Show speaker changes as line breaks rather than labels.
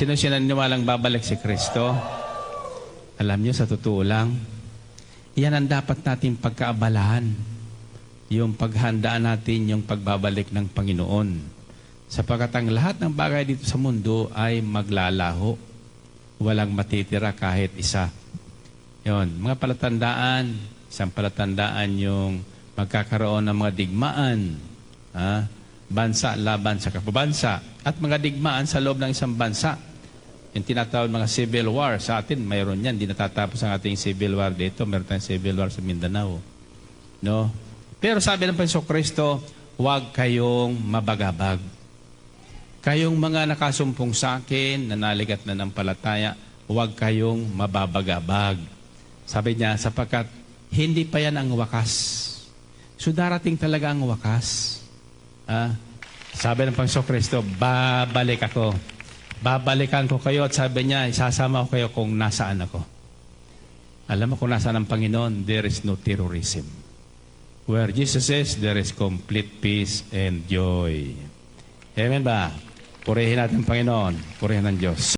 Sino siya naniniwalang babalik si Kristo? Alam niyo, sa totoo lang, yan ang dapat natin pagkaabalahan. Yung paghandaan natin yung pagbabalik ng Panginoon. Sapagkat ang lahat ng bagay dito sa mundo ay maglalaho. Walang matitira kahit isa. Yon, mga palatandaan, isang palatandaan yung magkakaroon ng mga digmaan, bansa laban sa kapabansa, at mga digmaan sa loob ng isang bansa. Yung tinatawag mga civil war, sa atin mayroon yan, hindi natatapos ang ating civil war dito, mayroon tayong civil war sa Mindanao. No? Pero sabi ng Panginoong Kristo, huwag kayong mabagabag. Kayong mga nakasumpong sa akin, nanaligat na ng palataya, huwag kayong mababagabag. Sabi niya, sapagkat hindi pa yan ang wakas. So darating talaga ang wakas. Sabi ng Panginoong Kristo, babalik ako. Babalikan ko kayo at sabi niya, isasama ko kayo kung nasaan ako. Alam mo kung nasaan ang Panginoon, there is no terrorism. Where Jesus is, there is complete peace and joy. Amen ba? Purihin natin ang Panginoon. Purihin ng Diyos.